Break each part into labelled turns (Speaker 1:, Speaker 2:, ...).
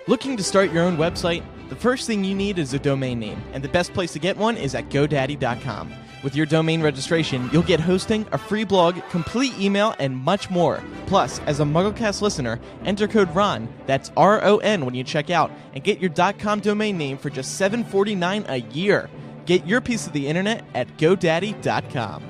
Speaker 1: Looking to start your own website? The first thing you need is a domain name, and the best place to get one is at GoDaddy.com. With your domain registration, you'll get hosting, a free blog, complete email, and much more. Plus, as a MuggleCast listener, enter code RON, that's RON when you check out, and get your .com domain name for just $7.49 a year. Get your piece of the internet at GoDaddy.com.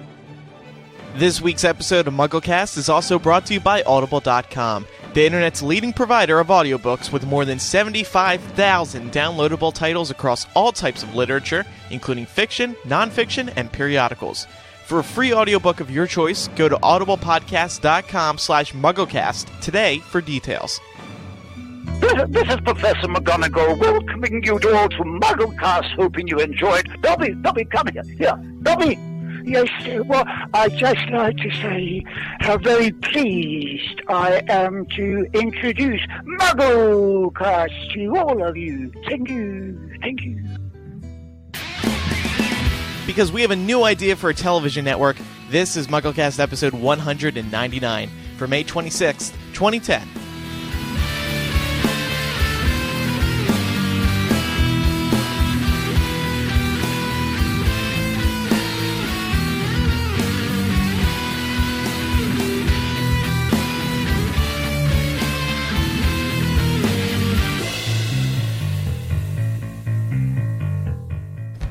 Speaker 1: This week's episode of MuggleCast is also brought to you by Audible.com, the internet's leading provider of audiobooks with more than 75,000 downloadable titles across all types of literature, including fiction, nonfiction, and periodicals. For a free audiobook of your choice, go to audiblepodcast.com/MuggleCast today for details.
Speaker 2: This is Professor McGonagall welcoming you all to MuggleCast, hoping you enjoyed. Dobby, come here. Here, Dobby.
Speaker 3: Yes, well, I'd just like to say how very pleased I am to introduce MuggleCast to all of you. Thank you.
Speaker 1: Because we have a new idea for a television network, this is MuggleCast episode 199 for May 26th, 2010.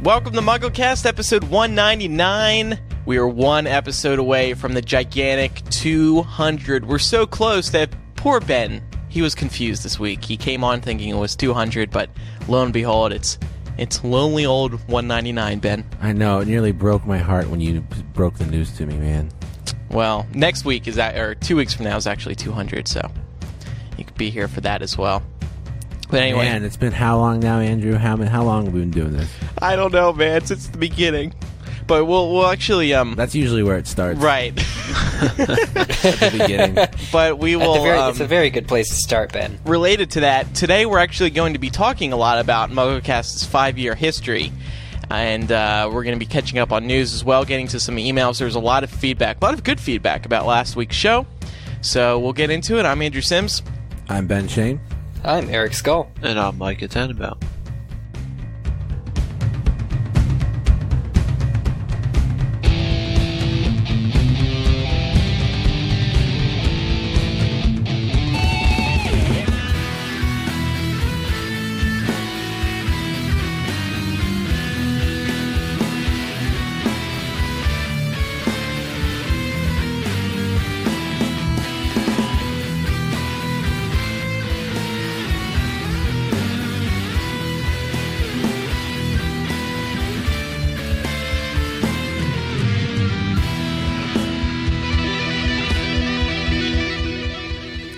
Speaker 1: Welcome to MuggleCast, episode 199. We are one episode away from the gigantic 200. We're so close that poor Ben, he was confused this week. He came on thinking it was 200, but lo and behold, it's lonely old 199, Ben.
Speaker 4: I know, it nearly broke my heart when you broke the news to me, man.
Speaker 1: Well, next week or 2 weeks from now is actually 200, so you could be here for that as well. But anyway,
Speaker 4: man, it's been how long now, Andrew? How long have we been doing this?
Speaker 1: I don't know, man. Since the beginning. But we'll actually
Speaker 4: That's usually where it starts.
Speaker 1: Right.
Speaker 4: At the beginning.
Speaker 1: But we will
Speaker 5: it's a very good place to start, Ben.
Speaker 1: Related to that, today we're actually going to be talking a lot about MuggleCast's 5-year history. And we're going to be catching up on news as well, getting to some emails. There's a lot of feedback, a lot of good feedback about last week's show. So we'll get into it. I'm Andrew Sims.
Speaker 4: I'm Ben Shane.
Speaker 5: I'm Eric Skull.
Speaker 6: And I'm Micah Tannenbaum.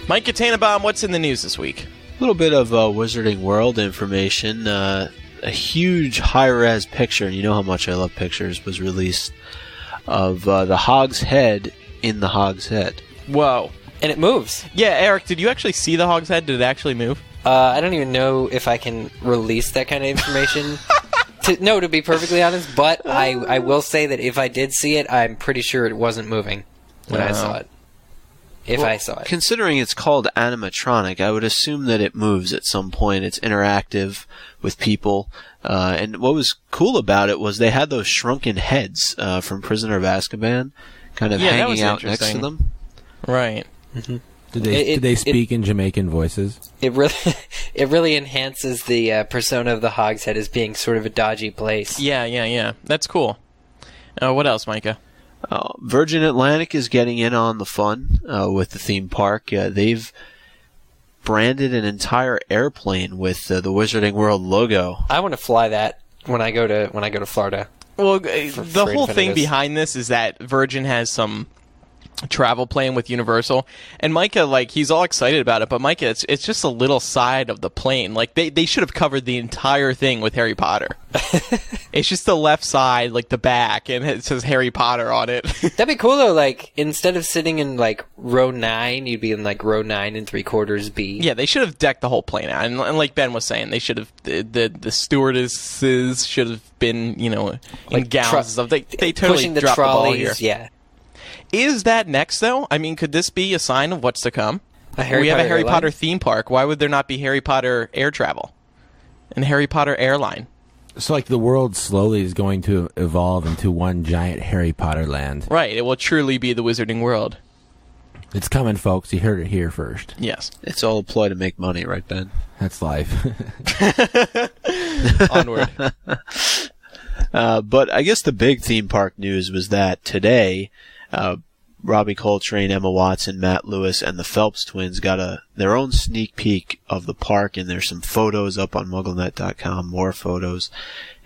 Speaker 1: Micah Tannenbaum, what's in the news this week?
Speaker 6: A little bit of Wizarding World information. A huge high-res picture, and you know how much I love pictures, was released of the Hog's Head in the Hog's Head.
Speaker 1: Whoa.
Speaker 5: And it moves.
Speaker 1: Yeah, Eric, did you actually see the Hog's Head? Did it actually move?
Speaker 5: I don't even know if I can release that kind of information. to be perfectly honest, but I will say that if I did see it, I'm pretty sure it wasn't moving when I saw it. I saw it.
Speaker 6: Considering it's called animatronic, I would assume that it moves at some point. It's interactive with people. And what was cool about it was they had those shrunken heads from Prisoner of Azkaban kind of hanging out next to them.
Speaker 1: Right.
Speaker 5: Mm-hmm.
Speaker 4: Did they speak in Jamaican voices?
Speaker 5: It really enhances the persona of the Hog's Head as being sort of a dodgy place.
Speaker 1: Yeah. That's cool. What else, Micah?
Speaker 6: Virgin Atlantic is getting in on the fun with the theme park. They've branded an entire airplane with the Wizarding World logo.
Speaker 5: I want to fly that when I go to Florida.
Speaker 1: Well, the whole thing behind this is that Virgin has some travel plane with Universal, and Micah, like, he's all excited about it, but Micah, it's just a little side of the plane. Like, they should have covered the entire thing with Harry Potter. It's just the left side, like the back, and it says Harry Potter on it.
Speaker 5: That'd be cool though, like, instead of sitting in like row 9, you'd be in like row 9 3/4 B.
Speaker 1: Yeah, they should have decked the whole plane out, and like Ben was saying, they should have, the stewardesses should have been, you know, in
Speaker 5: like
Speaker 1: gowns and stuff. They totally
Speaker 5: pushing the
Speaker 1: dropped
Speaker 5: trolleys,
Speaker 1: the ball here.
Speaker 5: yeah.
Speaker 1: Is that next, though? I mean, could this be a sign of what's to come? We have a Harry
Speaker 5: airline?
Speaker 1: Potter theme park. Why would there not be Harry Potter air travel and Harry Potter airline?
Speaker 4: So, like, the world slowly is going to evolve into one giant Harry Potter land.
Speaker 1: Right. It will truly be the Wizarding World.
Speaker 4: It's coming, folks. You heard it here first.
Speaker 1: Yes.
Speaker 6: It's all a ploy to make money, right, Ben?
Speaker 4: That's life.
Speaker 1: Onward.
Speaker 6: But I guess the big theme park news was that today, Robbie Coltrane, Emma Watson, Matt Lewis, and the Phelps twins got their own sneak peek of the park, and there's some photos up on MuggleNet.com, more photos,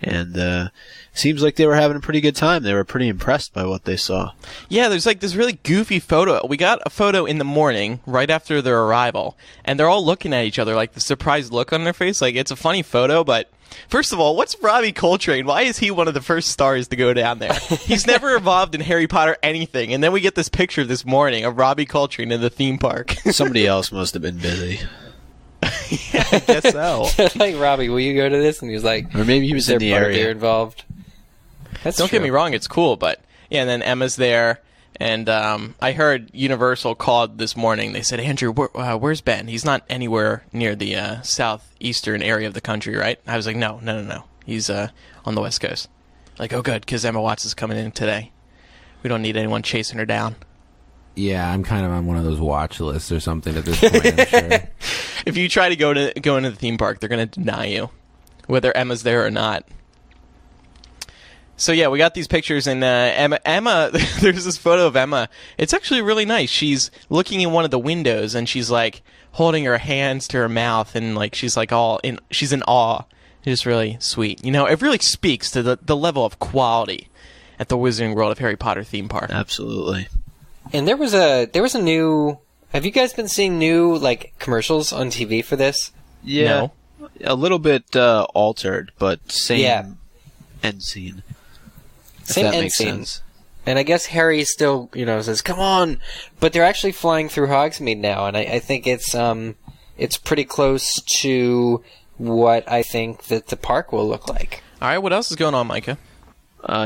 Speaker 6: and seems like they were having a pretty good time. They were pretty impressed by what they saw.
Speaker 1: Yeah, there's like this really goofy photo. We got a photo in the morning, right after their arrival, and they're all looking at each other, like the surprised look on their face. Like, it's a funny photo, but first of all, what's Robbie Coltrane? Why is he one of the first stars to go down there? He's never involved in Harry Potter anything, and then we get this picture this morning of Robbie Coltrane in the theme park.
Speaker 6: Somebody else must have been busy.
Speaker 1: Yeah, I guess so.
Speaker 5: Like, Robbie, will you go to this? And he was like,
Speaker 6: Or maybe he was in the
Speaker 5: Butterbeer
Speaker 6: area.
Speaker 5: involved. That's
Speaker 1: Don't
Speaker 5: true.
Speaker 1: get me wrong, it's cool, but yeah, and then Emma's there, and I heard Universal called this morning. They said, Andrew, where's Ben? He's not anywhere near the southeastern area of the country, right? I was like, no. He's on the West Coast. Like, oh, good, because Emma Watson's coming in today. We don't need anyone chasing her down.
Speaker 4: Yeah, I'm kind of on one of those watch lists or something at this point, I'm sure.
Speaker 1: If you try to go into the theme park, they're going to deny you, whether Emma's there or not. So yeah, we got these pictures, and Emma there's this photo of Emma. It's actually really nice. She's looking in one of the windows, and she's like holding her hands to her mouth, and like she's like she's in awe. It's really sweet. You know, it really speaks to the level of quality at the Wizarding World of Harry Potter theme park.
Speaker 6: Absolutely.
Speaker 5: And there was a new. Have you guys been seeing new like commercials on TV for this?
Speaker 6: Yeah.
Speaker 1: No.
Speaker 6: A little bit altered, but same
Speaker 5: Yeah.
Speaker 6: end scene. If
Speaker 5: Same
Speaker 6: that
Speaker 5: end
Speaker 6: makes
Speaker 5: scene.
Speaker 6: sense.
Speaker 5: And I guess Harry still, says, "Come on!" But they're actually flying through Hogsmeade now, and I think it's pretty close to what I think that the park will look like.
Speaker 1: All right, what else is going on, Micah?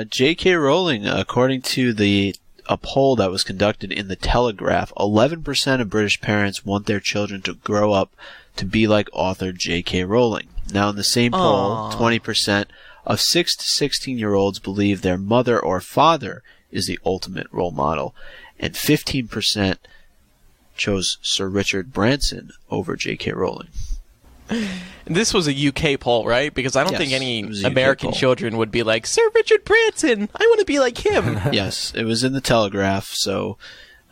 Speaker 6: J.K. Rowling, according to a poll that was conducted in the Telegraph, 11% of British parents want their children to grow up to be like author J.K. Rowling. Now, in the same poll, 20% of 6 to 16-year-olds believe their mother or father is the ultimate role model, and 15% chose Sir Richard Branson over J.K. Rowling.
Speaker 1: This was a UK poll, right? Because I don't
Speaker 6: Yes,
Speaker 1: think any
Speaker 6: it was a UK
Speaker 1: American
Speaker 6: poll.
Speaker 1: children would be like, Sir Richard Branson, I want to be like him.
Speaker 6: Yes, it was in the Telegraph, so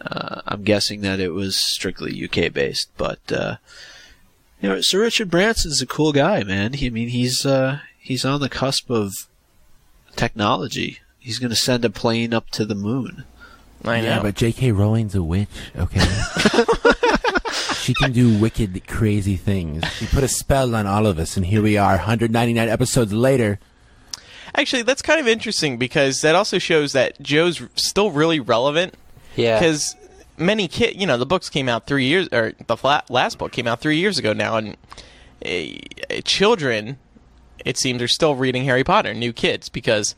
Speaker 6: I'm guessing that it was strictly UK-based. But Sir Richard Branson's a cool guy, man. He's on the cusp of technology. He's going to send a plane up to the moon.
Speaker 1: I know.
Speaker 4: Yeah, but J.K. Rowling's a witch, okay? She can do wicked, crazy things. She put a spell on all of us, and here we are, 199 episodes later.
Speaker 1: Actually, that's kind of interesting because that also shows that Joe's still really relevant.
Speaker 5: Yeah.
Speaker 1: Because many kids, the books came out 3 years, or the last book came out 3 years ago now, and children, it seems, are still reading Harry Potter, new kids, because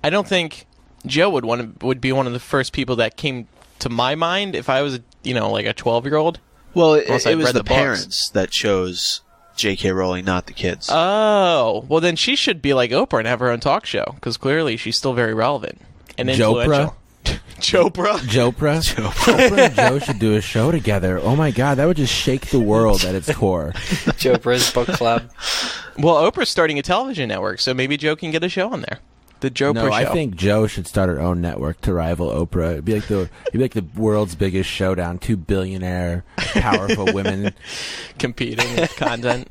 Speaker 1: I don't think Joe would be one of the first people that came to my mind if I was, like a 12-year-old.
Speaker 6: Well,
Speaker 1: Unless
Speaker 6: it
Speaker 1: I'd
Speaker 6: was
Speaker 1: read
Speaker 6: the
Speaker 1: the books.
Speaker 6: parents that chose J.K. Rowling, not the kids.
Speaker 1: Oh, well then she should be like Oprah and have her own talk show, because clearly she's still very relevant and influential. Chopra?
Speaker 4: Jopra? Oprah and Joe should do a show together. Oh my god, that would just shake the world at its core.
Speaker 5: Jopra's book club.
Speaker 1: Well, Oprah's starting a television network, so maybe Joe can get a show on there. The Joe
Speaker 4: No,
Speaker 1: Show.
Speaker 4: I think Joe should start her own network to rival Oprah. It'd be like the world's biggest showdown. 2 billionaire, powerful women.
Speaker 1: competing with content.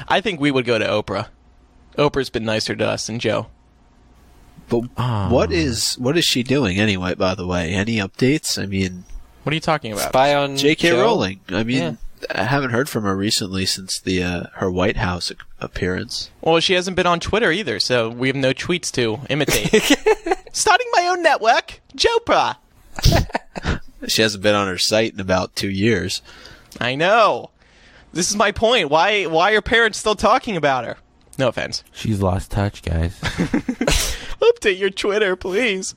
Speaker 1: I think we would go to Oprah. Oprah's been nicer to us than Joe.
Speaker 6: But what is she doing anyway, by the way? Any updates? I mean,
Speaker 1: What are you talking about?
Speaker 5: Spy on
Speaker 6: J.K.
Speaker 5: Joe?
Speaker 6: Rowling. I mean,
Speaker 5: Yeah.
Speaker 6: I haven't heard from her recently since her White House appearance.
Speaker 1: Well, she hasn't been on Twitter either, so we have no tweets to imitate. Starting my own network, Jopra.
Speaker 6: She hasn't been on her site in about 2 years.
Speaker 1: I know. This is my point. Why are parents still talking about her? No offense.
Speaker 4: She's lost touch, guys.
Speaker 1: Update your Twitter, please.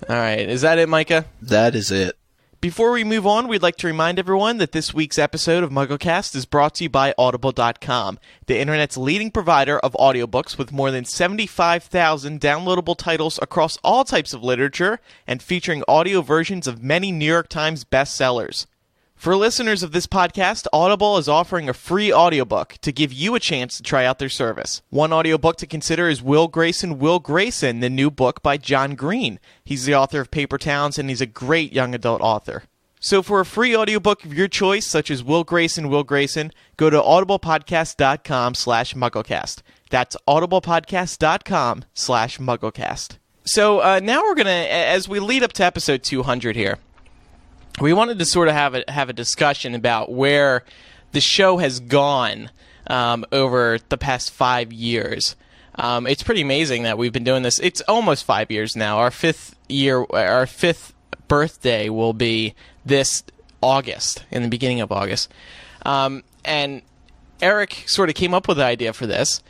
Speaker 1: All right. Is that it, Micah?
Speaker 6: That is it.
Speaker 1: Before we move on, we'd like to remind everyone that this week's episode of MuggleCast is brought to you by Audible.com, the internet's leading provider of audiobooks with more than 75,000 downloadable titles across all types of literature and featuring audio versions of many New York Times bestsellers. For listeners of this podcast, Audible is offering a free audiobook to give you a chance to try out their service. One audiobook to consider is Will Grayson, the new book by John Green. He's the author of Paper Towns, and he's a great young adult author. So for a free audiobook of your choice, such as Will Grayson, go to audiblepodcast.com/MuggleCast. That's audiblepodcast.com/MuggleCast. So now we're going to, as we lead up to episode 200 here, we wanted to sort of have a discussion about where the show has gone over the past 5 years. It's pretty amazing that we've been doing this. It's almost 5 years now. Our fifth birthday will be this August, in the beginning of August. And Eric sort of came up with the idea for this,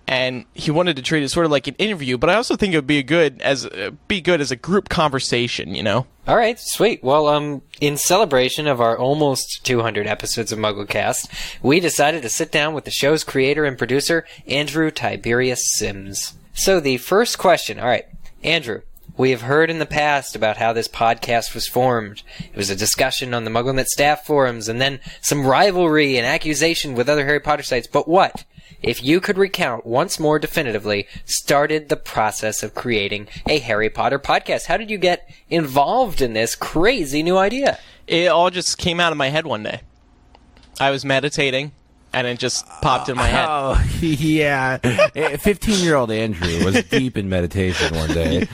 Speaker 1: and he wanted to treat it sort of like an interview, but I also think it would be good as a group conversation, you know?
Speaker 5: All right, sweet. Well, in celebration of our almost 200 episodes of MuggleCast, we decided to sit down with the show's creator and producer, Andrew Tiberius Sims. So the first question, all right, Andrew, we have heard in the past about how this podcast was formed. It was a discussion on the MuggleNet staff forums, and then some rivalry and accusation with other Harry Potter sites, but what, if you could recount once more definitively, started the process of creating a Harry Potter podcast? How did you get involved in this crazy new idea?
Speaker 1: It all just came out of my head one day. I was meditating, and it just popped in my head.
Speaker 4: Oh, yeah. 15-year-old Andrew was deep in meditation one day.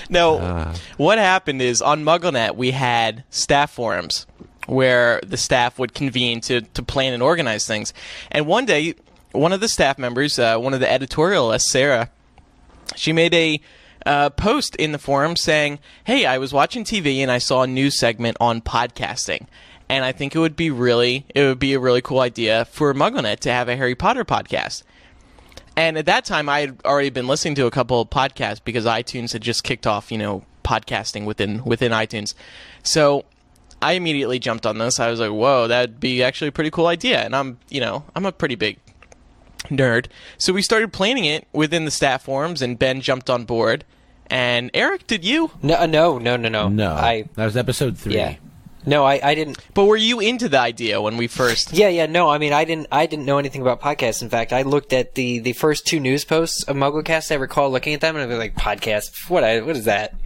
Speaker 1: No, what happened is on MuggleNet we had staff forums where the staff would convene to plan and organize things. And one day, one of the staff members, one of the editorialists, Sarah, she made a post in the forum saying, "Hey, I was watching TV and I saw a news segment on podcasting, and I think it would be a really cool idea for MuggleNet to have a Harry Potter podcast." And at that time, I had already been listening to a couple of podcasts because iTunes had just kicked off, podcasting within iTunes. So I immediately jumped on this. I was like, "Whoa, that'd be actually a pretty cool idea." And I'm a pretty big nerd. So we started planning it within the staff forums, and Ben jumped on board. And Eric, did you?
Speaker 5: No.
Speaker 4: No. That was episode 3.
Speaker 5: Yeah. No, I didn't.
Speaker 1: But were you into the idea when we first?
Speaker 5: Yeah. No, I mean, I didn't know anything about podcasts. In fact, I looked at the first 2 news posts of MuggleCast. I recall looking at them, and I was like, "Podcast? What is that?"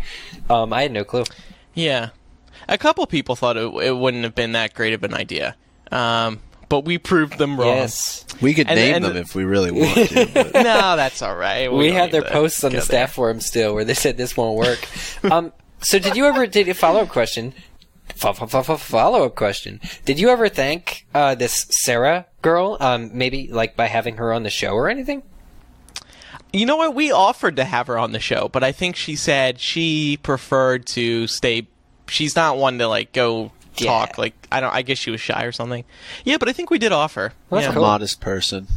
Speaker 5: I had no clue.
Speaker 1: Yeah, a couple people thought it wouldn't have been that great of an idea. But we proved them wrong.
Speaker 5: Yes.
Speaker 6: We could name them if we really want to. But.
Speaker 1: No, that's all right.
Speaker 5: We had their posts on the staff forum still where they said this won't work. So did a follow-up question? Follow-up question. Did you ever thank this Sarah girl, maybe like by having her on the show or anything?
Speaker 1: You know what? We offered to have her on the show, but I think she said she preferred to stay. She's not one to go talk.
Speaker 5: Yeah.
Speaker 1: I guess she was shy or something. Yeah, but I think we did offer.
Speaker 5: Well, that's cool.
Speaker 6: Modest person.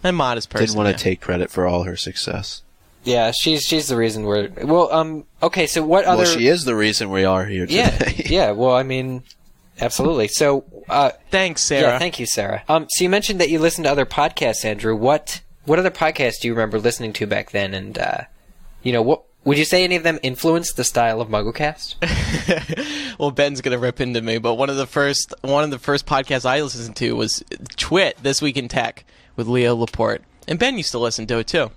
Speaker 1: A modest person.
Speaker 6: Didn't want to take credit for all her success.
Speaker 5: Yeah, she's the reason we're... Well, okay, so what other...
Speaker 6: Well, she is the reason we are here today.
Speaker 5: Yeah, well, I mean, absolutely. So,
Speaker 1: thanks, Sarah.
Speaker 5: Yeah, thank you, Sarah. So you mentioned that you listened to other podcasts, Andrew. What other podcasts do you remember listening to back then? And, what... Would you say any of them influenced the style of MuggleCast?
Speaker 1: Well, Ben's gonna rip into me, but one of the first podcasts I listened to was Twit, This Week in Tech, with Leo Laporte, and Ben used to listen to it too.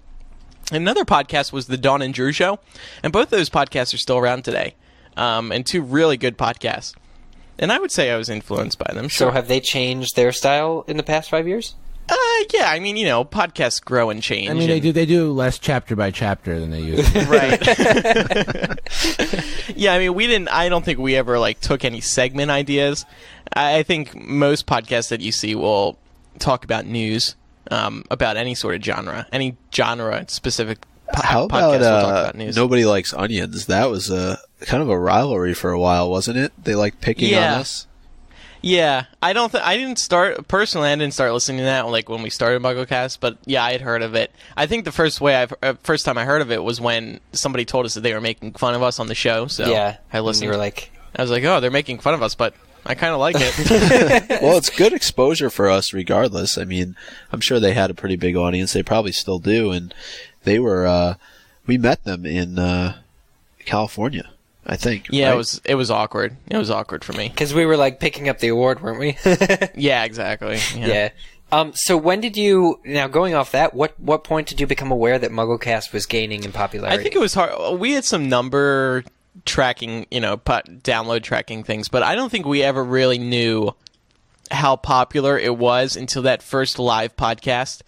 Speaker 1: Another podcast was the Dawn and Drew Show, and both of those podcasts are still around today, and 2 really good podcasts. And I would say I was influenced by them. Sure.
Speaker 5: So have they changed their style in the past 5 years?
Speaker 1: Yeah, I mean, podcasts grow and change.
Speaker 4: I mean, they do less chapter by chapter than they used to.
Speaker 1: Right. Yeah, I mean, I don't think we ever, took any segment ideas. I think most podcasts that you see will talk about news, about any sort of genre, any genre-specific
Speaker 6: How
Speaker 1: podcast will talk
Speaker 6: about
Speaker 1: about news.
Speaker 6: Nobody Likes Onions? That was kind of a rivalry for a while, wasn't it? They liked picking on us.
Speaker 1: Yeah, I didn't start listening to that when we started MuggleCast, but yeah, I had heard of it. I think the first time I heard of it was when somebody told us that they were making fun of us on the show. So
Speaker 5: yeah,
Speaker 1: I listened.
Speaker 5: You were like,
Speaker 1: I was like, oh, they're making fun of us, but I kind of like it.
Speaker 6: Well, it's good exposure for us regardless. I mean, I'm sure they had a pretty big audience. They probably still do. And they were, we met them in California, I think.
Speaker 1: Yeah,
Speaker 6: right?
Speaker 1: it was awkward. It was awkward for me.
Speaker 5: Because we were like picking up the award, weren't we?
Speaker 1: Yeah, exactly.
Speaker 5: Yeah. So when did you, now going off that, what point did you become aware that MuggleCast was gaining in popularity?
Speaker 1: I think it was hard. We had some number tracking, download tracking things, but I don't think we ever really knew how popular it was until that first live podcast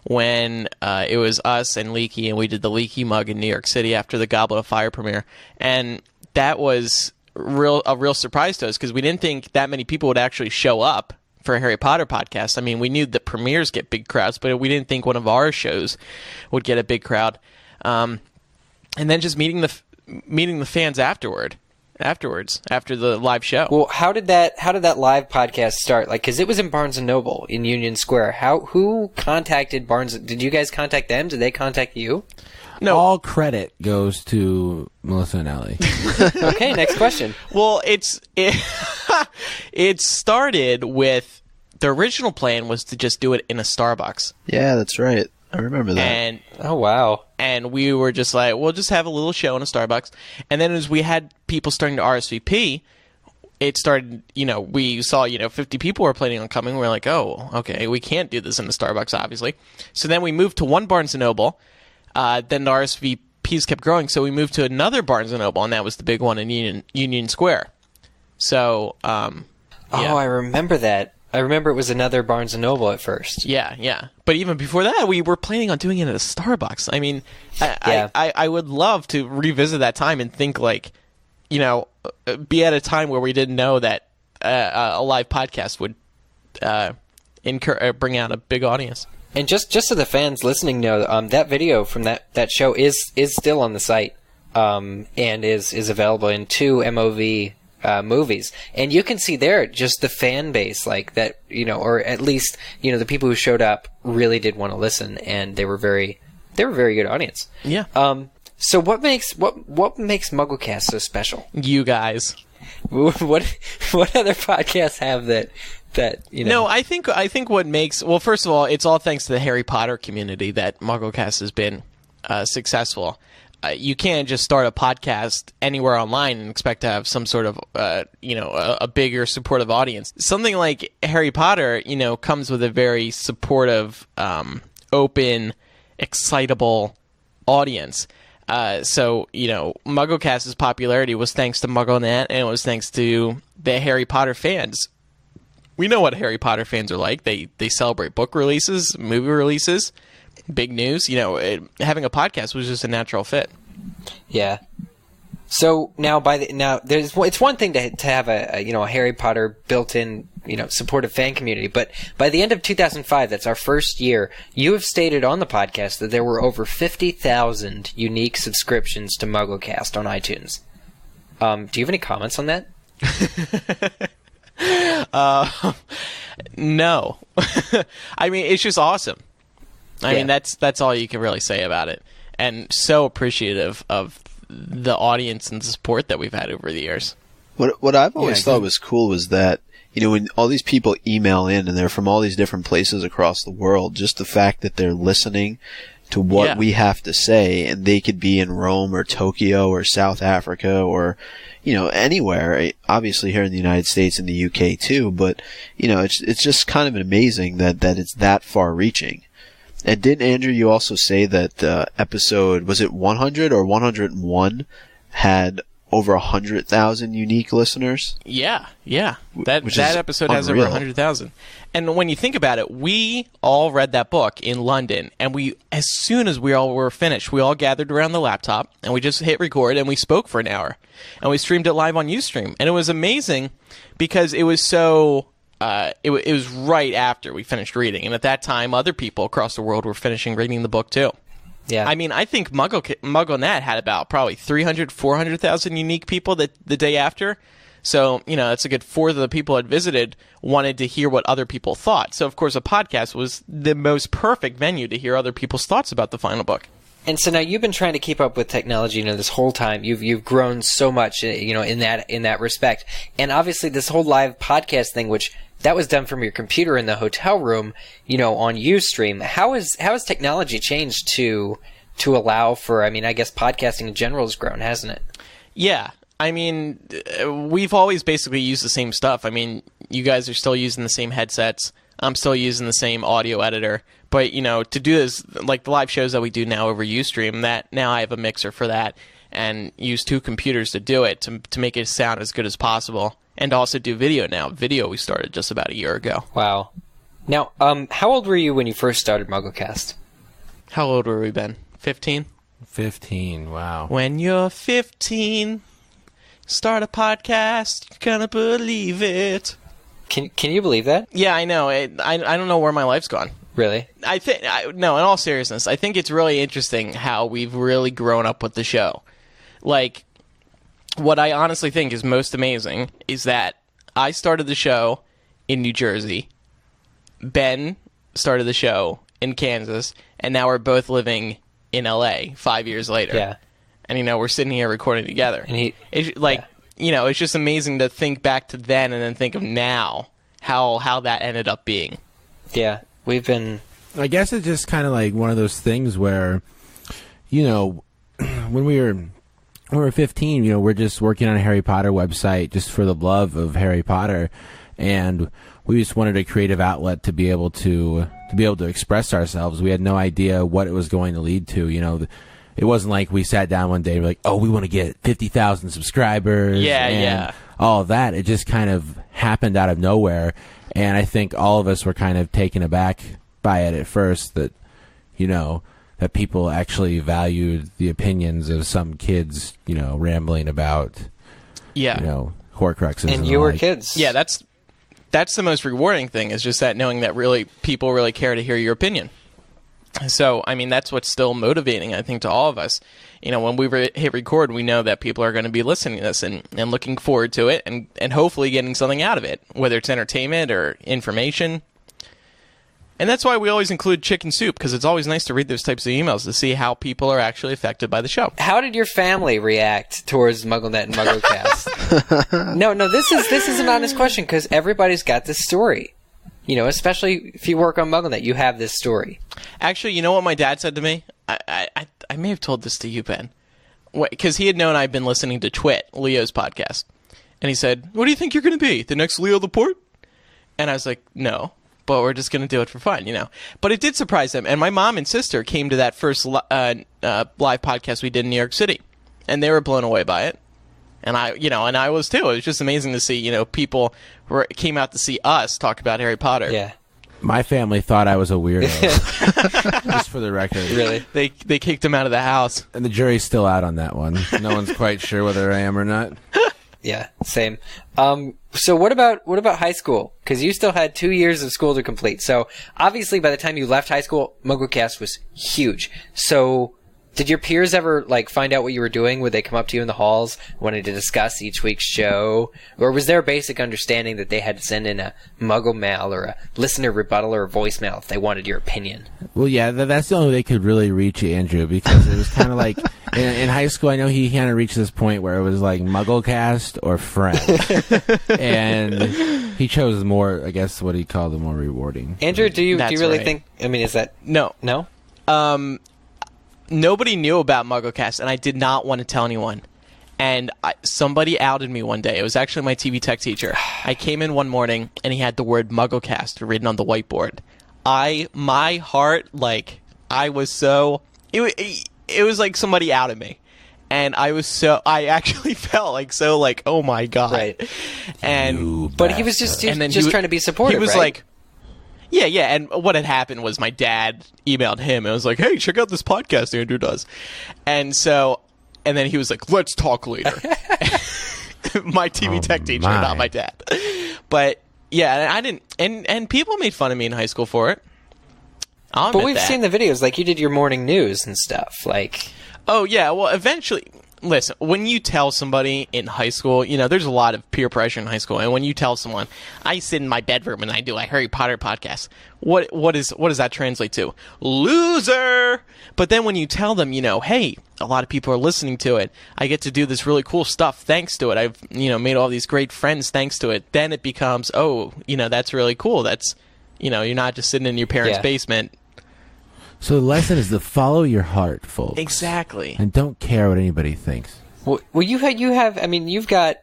Speaker 1: when it was us and Leaky, and we did the Leaky Mug in New York City after the Goblet of Fire premiere. And that was a real surprise to us because we didn't think that many people would actually show up for a Harry Potter podcast. I mean, we knew the premieres get big crowds, but we didn't think one of our shows would get a big crowd. And then just meeting the fans afterwards after the live show.
Speaker 5: Well, how did that live podcast start? Like, because it was in Barnes and Noble in Union Square. Who contacted Barnes? Did you guys contact them? Did they contact you?
Speaker 1: No.
Speaker 4: All credit goes to Melissa and Ellie.
Speaker 5: Okay, next question.
Speaker 1: Well, it started with the original plan was to just do it in a Starbucks.
Speaker 6: Yeah, that's right. I remember that.
Speaker 1: And
Speaker 5: oh, wow.
Speaker 1: And we were just like, we'll just have a little show in a Starbucks. And then as we had people starting to RSVP, it started, we saw, 50 people were planning on coming. We were like, oh, okay, we can't do this in the Starbucks, obviously. So then we moved to one Barnes & Noble. Then the RSVPs kept growing, so we moved to another Barnes & Noble, and that was the big one in Union Square. So, yeah.
Speaker 5: Oh, I remember that. I remember it was another Barnes & Noble at first.
Speaker 1: Yeah. But even before that, we were planning on doing it at a Starbucks. I mean, I would love to revisit that time and think, like, be at a time where we didn't know that a live podcast would bring out a big audience.
Speaker 5: And just so the fans listening know, that video from that show is still on the site, and is available in 2 MOV movies, and you can see there just the fan base, like that, or at least the people who showed up really did want to listen, and they were a very good audience.
Speaker 1: Yeah.
Speaker 5: So what makes MuggleCast so special?
Speaker 1: You guys.
Speaker 5: What other podcasts have that?
Speaker 1: No, I think what makes, well, first of all, it's all thanks to the Harry Potter community that MuggleCast has been successful. You can't just start a podcast anywhere online and expect to have some sort of a bigger supportive audience. Something like Harry Potter, comes with a very supportive, open, excitable audience. So MuggleCast's popularity was thanks to MuggleNet, and it was thanks to the Harry Potter fans. We know what Harry Potter fans are like. They celebrate book releases, movie releases, big news. Having a podcast was just a natural fit.
Speaker 5: Yeah. So it's one thing to have a Harry Potter built-in supportive fan community, but by the end of 2005, that's our first year, you have stated on the podcast that there were over 50,000 unique subscriptions to MuggleCast on iTunes. Do you have any comments on that?
Speaker 1: No. I mean, it's just awesome. I mean, that's all you can really say about it. And so appreciative of the audience and support that we've had over the years.
Speaker 6: What I've always thought was cool was that, when all these people email in and they're from all these different places across the world, just the fact that they're listening to what we have to say, and they could be in Rome or Tokyo or South Africa or, anywhere, obviously here in the United States and the UK too, but, it's just kind of amazing that it's that far reaching. And didn't, Andrew, you also say that episode, was it 100 or 101, had over 100,000 unique listeners?
Speaker 1: Yeah. That episode has
Speaker 6: unreal.
Speaker 1: over 100,000. And when you think about it, we all read that book in London, and as soon as we all were finished, we all gathered around the laptop, and we just hit record, and we spoke for an hour. And we streamed it live on Ustream. And it was amazing because it was so... it was right after we finished reading, and at that time, other people across the world were finishing reading the book too.
Speaker 5: Yeah,
Speaker 1: I mean, I think MuggleNet had about probably 300, 400,000 unique people the day after. So that's a good fourth of the people that visited wanted to hear what other people thought. So of course, a podcast was the most perfect venue to hear other people's thoughts about the final book.
Speaker 5: And so now you've been trying to keep up with technology, this whole time. You've grown so much, in that respect. And obviously this whole live podcast thing, which that was done from your computer in the hotel room, on Ustream. How has technology changed to allow for, I guess podcasting in general has grown, hasn't it?
Speaker 1: Yeah. We've always basically used the same stuff. You guys are still using the same headsets. I'm still using the same audio editor. But, to do this, like the live shows that we do now over Ustream, that now I have a mixer for that and use 2 computers to do it to make it sound as good as possible. And also do video now. Video we started just about a year ago.
Speaker 5: Wow. Now, how old were you when you first started MuggleCast?
Speaker 1: How old were we, Ben? 15?
Speaker 4: 15, wow.
Speaker 1: When you're 15, start a podcast, you're gonna believe it.
Speaker 5: Can you believe that?
Speaker 1: Yeah, I know. I don't know where my life's gone.
Speaker 5: Really?
Speaker 1: No, in all seriousness, I think it's really interesting how we've really grown up with the show. Like, what I honestly think is most amazing is that I started the show in New Jersey, Ben started the show in Kansas, and now we're both living in LA 5 years later.
Speaker 5: Yeah.
Speaker 1: And, we're sitting here recording together.
Speaker 5: And
Speaker 1: it's just amazing to think back to then and then think of now how that ended up being.
Speaker 5: Yeah. We've been...
Speaker 4: I guess it's just kind of like one of those things where, when we were 15, we're just working on a Harry Potter website just for the love of Harry Potter, and we just wanted a creative outlet to be able to express ourselves. We had no idea what it was going to lead to. It wasn't like we sat down one day and we're like, oh, we want to get 50,000 subscribers.
Speaker 1: Yeah.
Speaker 4: All of that. It just kind of happened out of nowhere. And I think all of us were kind of taken aback by it at first that, that people actually valued the opinions of some kids, rambling about, Horcruxes.
Speaker 5: And you were kids.
Speaker 1: Yeah, that's the most rewarding thing, is just that knowing that really people really care to hear your opinion. So, that's what's still motivating, I think, to all of us. When we hit record, we know that people are going to be listening to this and looking forward to it and hopefully getting something out of it, whether it's entertainment or information. And that's why we always include Chicken Soup, because it's always nice to read those types of emails to see how people are actually affected by the show.
Speaker 5: How did your family react towards MuggleNet and MuggleCast? No, this is an honest question, because everybody's got this story. Especially if you work on MuggleNet, you have this story.
Speaker 1: Actually, you know what my dad said to me? I may have told this to you, Ben. Because he had known I'd been listening to Twit, Leo's podcast. And he said, what do you think you're going to be? The next Leo Laporte? And I was like, no, but we're just going to do it for fun, But it did surprise them. And my mom and sister came to that first live podcast we did in New York City. And they were blown away by it. And I was too. It was just amazing to see, people came out to see us talk about Harry Potter.
Speaker 5: Yeah.
Speaker 4: My family thought I was a weirdo. Just for the record.
Speaker 5: Really?
Speaker 1: They kicked him out of the house.
Speaker 4: And the jury's still out on that one. No one's quite sure whether I am or not.
Speaker 5: Yeah, same. So what about high school? Because you still had 2 years of school to complete. So obviously by the time you left high school, MuggleCast was huge. So did your peers ever find out what you were doing? Would they come up to you in the halls, wanting to discuss each week's show? Or was there a basic understanding that they had to send in a Muggle mail or a listener rebuttal or a voicemail if they wanted your opinion?
Speaker 4: Well, yeah, that's the only way they could really reach Andrew, because it was kind of like in high school, I know he kind of reached this point where it was like MuggleCast or Friends. And he chose more, I guess, what he called the more rewarding.
Speaker 5: Andrew, do you really
Speaker 1: right.
Speaker 5: think, is that...
Speaker 1: No.
Speaker 5: No?
Speaker 1: Nobody knew about MuggleCast, and I did not want to tell anyone. And somebody outed me one day. It was actually my TV tech teacher. I came in one morning, and he had the word MuggleCast written on the whiteboard. My heart, I was so... It was like somebody outed me. And I actually felt oh my God.
Speaker 5: Right.
Speaker 1: And...
Speaker 5: But he was just trying to be supportive,
Speaker 1: He was
Speaker 5: right?
Speaker 1: like... Yeah, and what had happened was my dad emailed him and was like, hey, check out this podcast Andrew does. And then he was like, let's talk later. My TV tech teacher, not my dad. But yeah, I didn't, and people made fun of me in high school for it.
Speaker 5: But we've seen the videos, you did your morning news and stuff,
Speaker 1: Oh yeah, well eventually, listen, when you tell somebody in high school, there's a lot of peer pressure in high school, and when you tell someone, I sit in my bedroom and I do a Harry Potter podcast, what does that translate to? Loser! But then when you tell them, hey, a lot of people are listening to it, I get to do this really cool stuff thanks to it, I've, made all these great friends thanks to it, then it becomes, that's really cool. That's, you're not just sitting in your parents' basement.
Speaker 4: So the lesson is to follow your heart, folks.
Speaker 1: Exactly.
Speaker 4: And don't care what anybody thinks.
Speaker 5: Well, you've got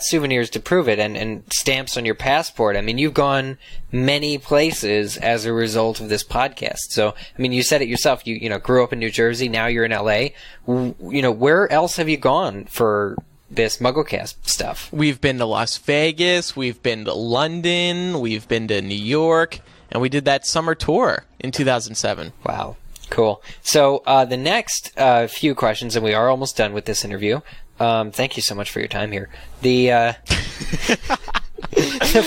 Speaker 5: souvenirs to prove it and stamps on your passport. I mean, you've gone many places as a result of this podcast. So, I mean, you said it yourself. You grew up in New Jersey. Now you're in LA. Where else have you gone for this MuggleCast stuff?
Speaker 1: We've been to Las Vegas. We've been to London. We've been to New York. And we did that summer tour in 2007.
Speaker 5: Wow. Cool. So the next few questions, and we are almost done with this interview. Thank you so much for your time here. The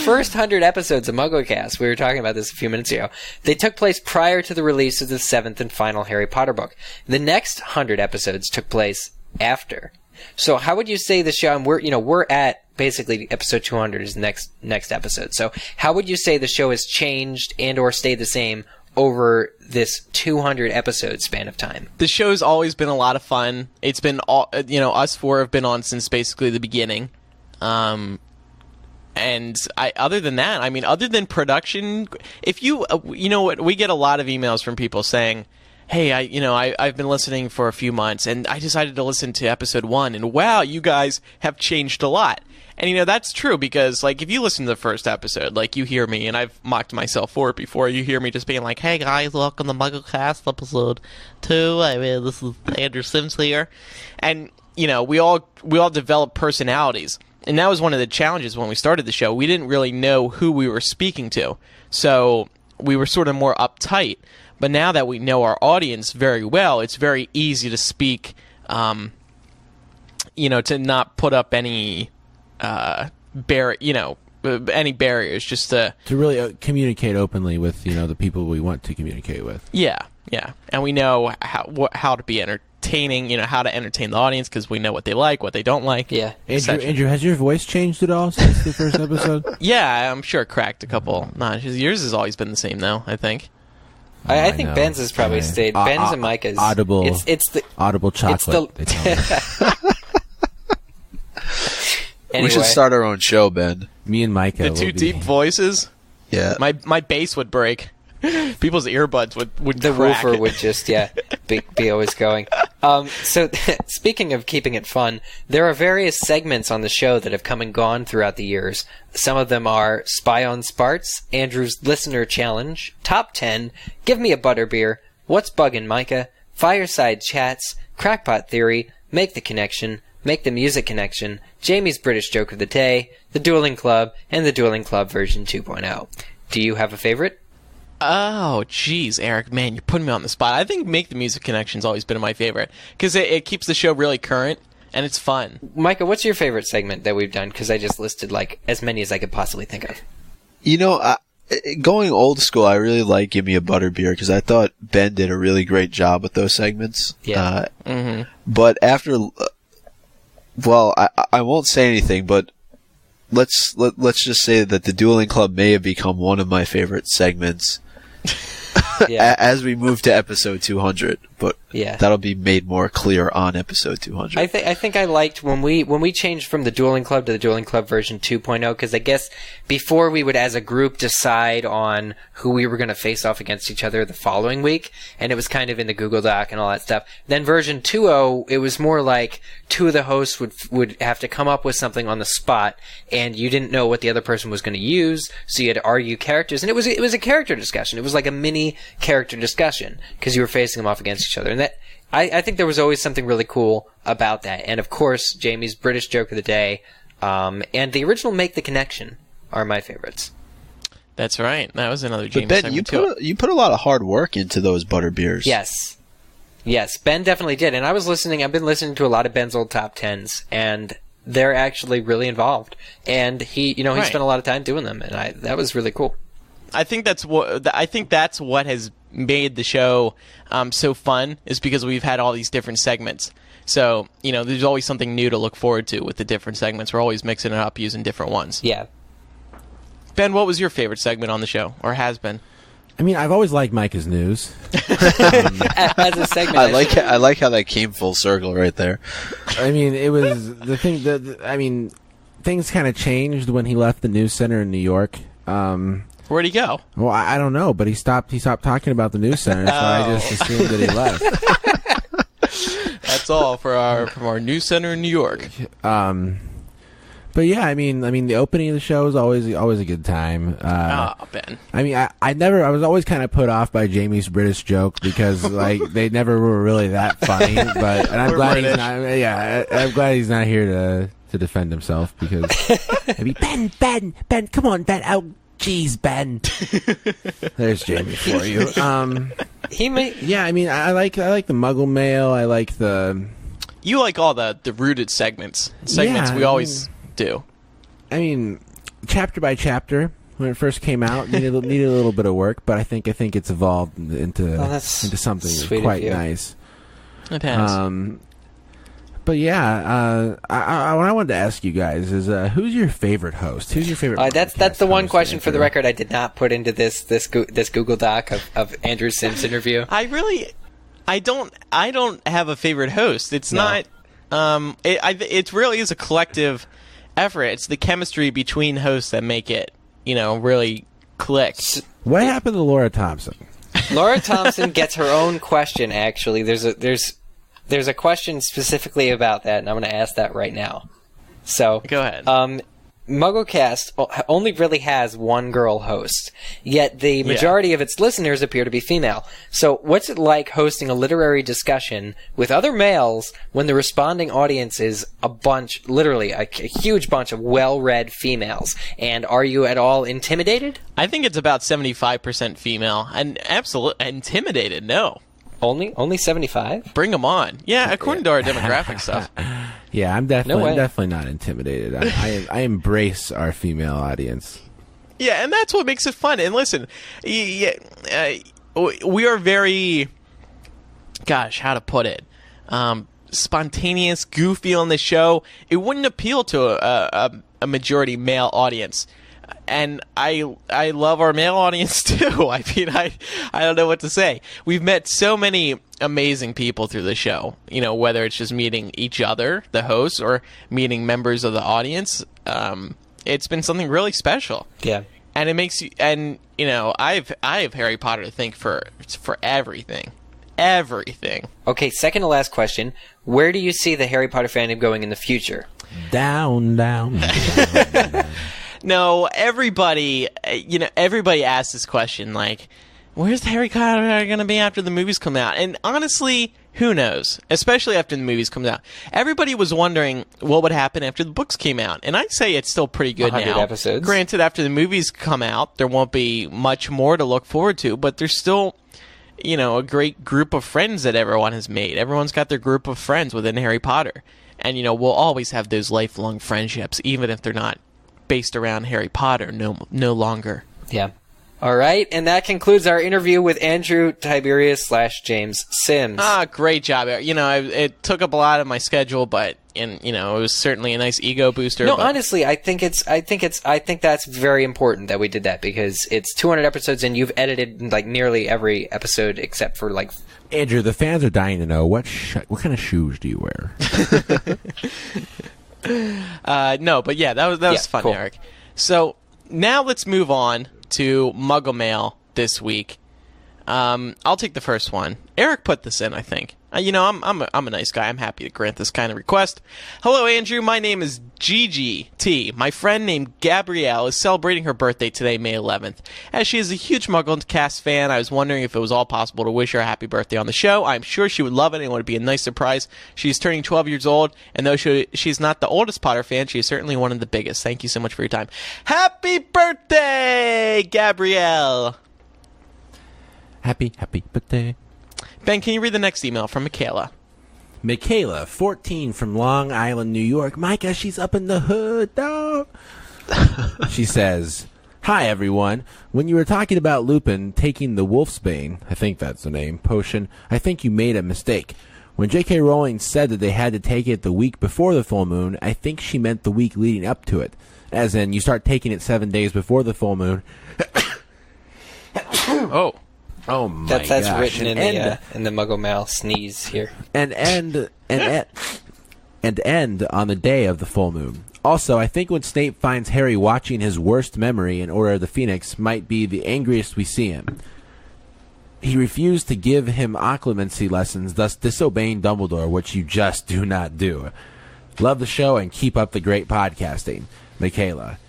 Speaker 5: first 100 episodes of MuggleCast, we were talking about this a few minutes ago, they took place prior to the release of the 7th and final Harry Potter book. The next 100 episodes took place after. So how would you say the show, and we're at basically episode 200 is next episode. So how would you say the show has changed and or stayed the same over this 200 episode span of time?
Speaker 1: The show's always been a lot of fun. It's been all, us four have been on since basically the beginning. And other than that, I mean, other than production, if you we get a lot of emails from people saying, hey, I've been listening for a few months, and I decided to listen to episode 1, and wow, you guys have changed a lot. And, that's true, because, if you listen to the first episode, you hear me, and I've mocked myself for it before, you hear me just being like, hey, guys, welcome to MuggleCast episode 2. This is Andrew Sims here. And, we all develop personalities. And that was one of the challenges when we started the show. We didn't really know who we were speaking to. So we were sort of more uptight. But now that we know our audience very well, it's very easy to speak, to not put up any, any barriers, just to
Speaker 4: really communicate openly with, the people we want to communicate with.
Speaker 1: Yeah, and we know how to be entertaining, how to entertain the audience, because we know what they like, what they don't like.
Speaker 5: Yeah.
Speaker 4: Andrew, has your voice changed at all since the first episode?
Speaker 1: Yeah, I'm sure it cracked a couple notches. Yours has always been the same, though, I think.
Speaker 5: I think Ben's has probably stayed. Ben's and Micah's
Speaker 4: audible.
Speaker 5: It's the
Speaker 4: audible chocolate.
Speaker 5: It's the, anyway.
Speaker 6: We should start our own show, Ben.
Speaker 4: Me and Micah.
Speaker 1: The two deep voices.
Speaker 6: Yeah.
Speaker 1: My bass would break. People's earbuds would
Speaker 5: the
Speaker 1: crack.
Speaker 5: woofer would just be always going. So speaking of keeping it fun, there are various segments on the show that have come and gone throughout the years. Some of them are Spy on Sparts, Andrew's Listener Challenge, Top 10, Give Me a Butterbeer, What's Buggin' Micah, Fireside Chats, Crackpot Theory, Make the Connection, Make the Music Connection, Jamie's British Joke of the Day, The Dueling Club, and The Dueling Club version 2.0. Do you have a favorite?
Speaker 1: Oh, jeez, Eric, man, you're putting me on the spot. I think Make the Music Connection's always been my favorite, because it keeps the show really current, and it's fun.
Speaker 5: Micah, what's your favorite segment that we've done? Because I just listed, as many as I could possibly think of.
Speaker 6: Going old school, I really like Give Me a Butterbeer, because I thought Ben did a really great job with those segments.
Speaker 5: Yeah.
Speaker 6: But after... I won't say anything, but let's just say that the Dueling Club may have become one of my favorite segments as we move to episode 200. But that'll be made more clear on episode 200.
Speaker 5: I think I liked when we changed from the Dueling Club to the Dueling Club version 2.0, because I guess before we would as a group decide on who we were going to face off against each other the following week, and it was kind of in the Google Doc and all that stuff. Then version 2.0, it was more like two of the hosts would have to come up with something on the spot, and you didn't know what the other person was going to use, so you had to argue characters, and it was a character discussion. It was like a mini character discussion, because you were facing them off against each other. And that I think there was always something really cool about that. And of course, Jamie's British Joke of the Day, and the original Make the Connection are my favorites.
Speaker 1: That's right. That was another Jamie
Speaker 6: segment. But Ben, you put a lot of hard work into those Butterbeers.
Speaker 5: Yes, Ben definitely did. And I've been listening to a lot of Ben's old top 10s, and they're actually really involved. And he spent a lot of time doing them, and that was really cool.
Speaker 1: I think that's what has made the show so fun is because we've had all these different segments. So, there's always something new to look forward to with the different segments. We're always mixing it up using different ones.
Speaker 5: Yeah.
Speaker 1: Ben, what was your favorite segment on the show, or has been?
Speaker 4: I mean, I've always liked Micah's News.
Speaker 5: As a segment,
Speaker 6: I like how that came full circle right there.
Speaker 4: I mean, it was the thing that, things kind of changed when he left the news center in New York.
Speaker 1: Where'd he go?
Speaker 4: Well, I don't know, but he stopped talking about the news center, so I just assumed that he left.
Speaker 1: That's all from our news center in New York.
Speaker 4: But yeah, I mean, the opening of the show is always a good time.
Speaker 1: Ben.
Speaker 4: I mean, I was always kind of put off by Jamie's British joke because they never were really that funny. And I'm glad he's not. Yeah, I'm glad he's not here to defend himself because I mean, Ben, come on, Ben. Oh, jeez, Ben. There's Jamie for you. Yeah, I mean, I like the Muggle Mail. I like the.
Speaker 1: You like all the rooted segments we always do.
Speaker 4: I mean, chapter by chapter, when it first came out, needed a little bit of work, but I think it's evolved into something quite nice.
Speaker 1: It has.
Speaker 4: But yeah, what I wanted to ask you guys is, who's your favorite host? Who's your favorite?
Speaker 5: That's the one
Speaker 4: host,
Speaker 5: question
Speaker 4: Andrew?
Speaker 5: for the record. I did not put into this Google Doc of Andrew Sims interview.
Speaker 1: I don't have a favorite host. It's not. It really is a collective effort. It's the chemistry between hosts that make it, really click.
Speaker 4: What happened to Laura Thompson?
Speaker 5: Laura Thompson gets her own question. Actually, there's a question specifically about that, and I'm going to ask that right now. So
Speaker 1: go ahead.
Speaker 5: MuggleCast only really has one girl host, yet the majority of its listeners appear to be female. So what's it like hosting a literary discussion with other males when the responding audience is literally a huge bunch of well-read females? And are you at all intimidated?
Speaker 1: I think it's about 75% female, and absolutely intimidated, no.
Speaker 5: Only 75?
Speaker 1: Bring them on. Yeah, according to our demographic stuff.
Speaker 4: Yeah, I'm definitely not intimidated. I embrace our female audience.
Speaker 1: Yeah, and that's what makes it fun. And listen, we are very, how to put it, spontaneous, goofy on the show. It wouldn't appeal to a majority male audience. And I love our male audience too. I mean, I don't know what to say. We've met so many amazing people through the show. Whether it's just meeting each other, the hosts, or meeting members of the audience. It's been something really special.
Speaker 5: Yeah.
Speaker 1: And it makes you. And I have Harry Potter to thank for everything. Everything.
Speaker 5: Okay. Second to last question. Where do you see the Harry Potter fandom going in the future?
Speaker 4: Down.
Speaker 1: No, everybody asks this question, like, where's the Harry Potter going to be after the movies come out? And honestly, who knows? Especially after the movies come out. Everybody was wondering what would happen after the books came out. And I'd say it's still pretty good
Speaker 5: 100
Speaker 1: now.
Speaker 5: episodes.
Speaker 1: Granted, after the movies come out, there won't be much more to look forward to, but there's still, a great group of friends that everyone has made. Everyone's got their group of friends within Harry Potter. And, we'll always have those lifelong friendships, even if they're not based around Harry Potter no longer.
Speaker 5: Yeah. All right, and that concludes our interview with Andrew Tiberius / James Sims.
Speaker 1: Great job. It took up a lot of my schedule, but it was certainly a nice ego booster.
Speaker 5: No, honestly, I think that's very important that we did that because it's 200 episodes and you've edited nearly every episode except for
Speaker 4: Andrew, the fans are dying to know what kind of shoes do you wear?
Speaker 1: No, but yeah, that was fun, cool. Eric. So now let's move on to Muggle Mail this week. I'll take the first one. Eric put this in, I think. I'm a nice guy. I'm happy to grant this kind of request. Hello, Andrew. My name is Gigi T. My friend named Gabrielle is celebrating her birthday today, May 11th. As she is a huge MuggleCast fan, I was wondering if it was all possible to wish her a happy birthday on the show. I'm sure she would love it and it would be a nice surprise. She's turning 12 years old, and though she's not the oldest Potter fan, she is certainly one of the biggest. Thank you so much for your time. Happy birthday, Gabrielle!
Speaker 4: Happy birthday.
Speaker 1: Ben, can you read the next email from Michaela?
Speaker 4: Michaela, 14, from Long Island, New York. Micah, she's up in the hood, dog. She says, Hi, everyone. When you were talking about Lupin taking the Wolfsbane, I think that's the name, potion, I think you made a mistake. When J.K. Rowling said that they had to take it the week before the full moon, I think she meant the week leading up to it. As in, you start taking it 7 days before the full moon.
Speaker 1: Oh.
Speaker 4: Oh my
Speaker 5: That's
Speaker 4: gosh.
Speaker 5: written in the Muggle Mal sneeze here.
Speaker 4: And end on the day of the full moon. Also, I think when Snape finds Harry watching his worst memory in Order of the Phoenix might be the angriest we see him. He refused to give him occlumency lessons, thus disobeying Dumbledore, which you just do not do. Love the show and keep up the great podcasting. Michaela.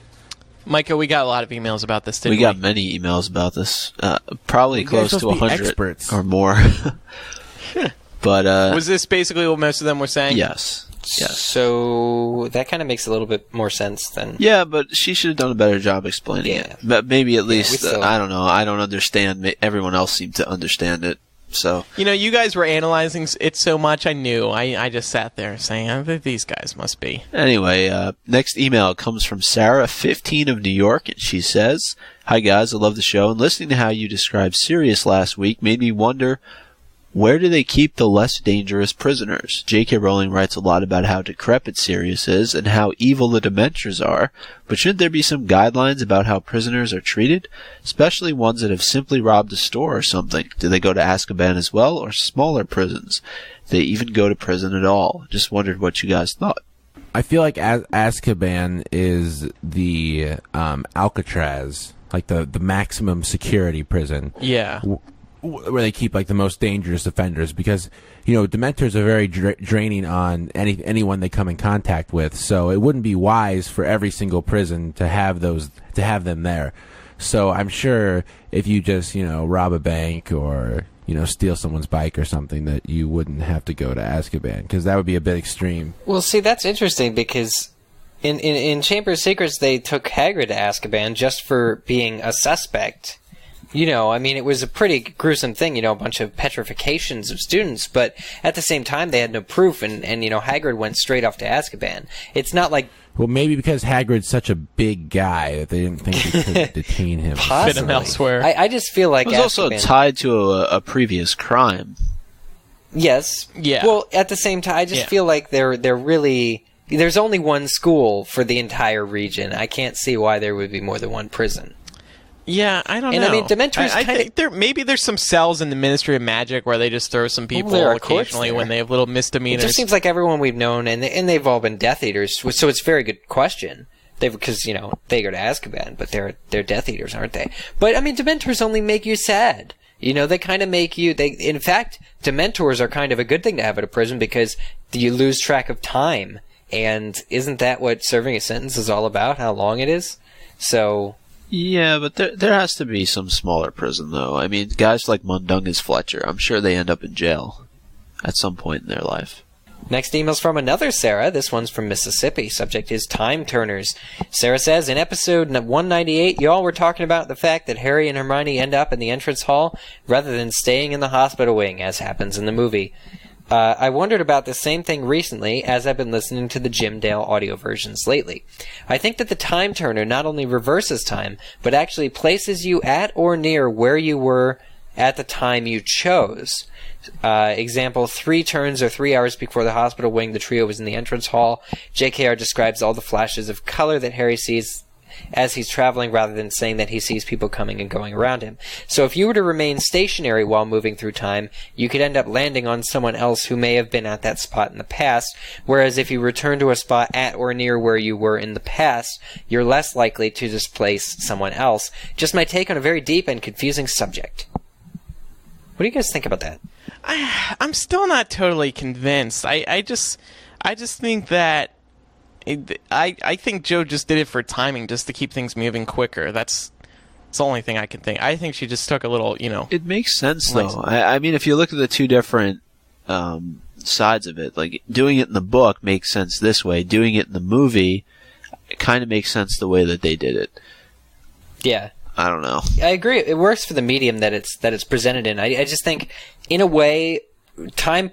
Speaker 1: Micah, we got a lot of emails about this, didn't we?
Speaker 6: We got many emails about this. Probably close to 100
Speaker 4: experts.
Speaker 6: or more. But
Speaker 1: Was this basically what most of them were saying?
Speaker 6: yes. Yes.
Speaker 5: So that kind of makes a little bit more sense than...
Speaker 6: Yeah, but she should have done a better job explaining
Speaker 5: Yeah.
Speaker 6: it. But maybe at least,
Speaker 5: still-
Speaker 6: I don't know. I don't understand. Everyone else seemed to understand it. So
Speaker 1: You know, you guys were analyzing it so much, I knew. I just sat there saying, I think these guys must be.
Speaker 6: anyway, next email comes from Sarah, 15 of New York, and she says, "Hi guys, I love the show, and listening to how you described Sirius last week made me wonder, where do they keep the less dangerous prisoners? J.K. Rowling writes a lot about how decrepit Sirius is and how evil the Dementors are, but shouldn't there be some guidelines about how prisoners are treated? Especially ones that have simply robbed a store or something. Do they go to Azkaban as well, or smaller prisons? Do they even go to prison at all? Just wondered what you guys thought."
Speaker 4: I feel like Azkaban is the Alcatraz, like the maximum security prison.
Speaker 1: Yeah.
Speaker 4: Where they keep like the most dangerous offenders, because Dementors are very draining on anyone they come in contact with. So it wouldn't be wise for every single prison to have them there. So I'm sure if you just rob a bank or steal someone's bike or something, that you wouldn't have to go to Azkaban, because that would be a bit extreme.
Speaker 5: Well, see, that's interesting because in Chamber of Secrets they took Hagrid to Azkaban just for being a suspect. I mean, it was a pretty gruesome thing, a bunch of petrifications of students, but at the same time, they had no proof, and Hagrid went straight off to Azkaban. It's not like...
Speaker 4: Well, maybe because Hagrid's such a big guy that they didn't think they could detain him.
Speaker 1: Fit him elsewhere.
Speaker 5: I just feel like
Speaker 6: It was also
Speaker 5: Azkaban-
Speaker 6: tied to a previous crime.
Speaker 5: Yes.
Speaker 1: Yeah.
Speaker 5: Well, at the same time, I just feel like they're really... There's only one school for the entire region. I can't see why there would be more than one prison.
Speaker 1: Yeah, I don't know.
Speaker 5: And I mean, Dementors
Speaker 1: I
Speaker 5: kinda-
Speaker 1: think maybe there's some cells in the Ministry of Magic where they just throw some people
Speaker 5: there are courts
Speaker 1: occasionally
Speaker 5: there.
Speaker 1: when they have little
Speaker 5: It
Speaker 1: misdemeanors.
Speaker 5: just seems like everyone we've known, and they've all been Death Eaters, so it's a very good question. Because they go to Azkaban, but they're Death Eaters, aren't they? But I mean, Dementors only make you sad. They kind of make you. In fact, Dementors are kind of a good thing to have at a prison because you lose track of time, and isn't that what serving a sentence is all about? How long it is? So.
Speaker 6: Yeah, but there has to be some smaller prison, though. I mean, guys like Mundungus Fletcher, I'm sure they end up in jail at some point in their life.
Speaker 5: Next email's from another Sarah. This one's from Mississippi. Subject is Time Turners. Sarah says, in episode 198, y'all were talking about the fact that Harry and Hermione end up in the entrance hall rather than staying in the hospital wing, as happens in the movie. I wondered about the same thing recently as I've been listening to the Jim Dale audio versions lately. I think that the Time Turner not only reverses time, but actually places you at or near where you were at the time you chose. Example, 3 turns or 3 hours before the hospital wing, the trio was in the entrance hall. JKR describes all the flashes of color that Harry sees as he's traveling rather than saying that he sees people coming and going around him. So if you were to remain stationary while moving through time, you could end up landing on someone else who may have been at that spot in the past, whereas if you return to a spot at or near where you were in the past, you're less likely to displace someone else. Just my take on a very deep and confusing subject. What do you guys think about that?
Speaker 1: I'm still not totally convinced. I just think that I think Joe just did it for timing, just to keep things moving quicker. That's the only thing I can think. I think she just took a little,
Speaker 6: It makes sense, though. I mean, if you look at the two different sides of it, like doing it in the book makes sense this way. Doing it in the movie, it kind of makes sense the way that they did it.
Speaker 5: Yeah.
Speaker 6: I don't know.
Speaker 5: I agree. It works for the medium that it's presented in. I just think, in a way, time,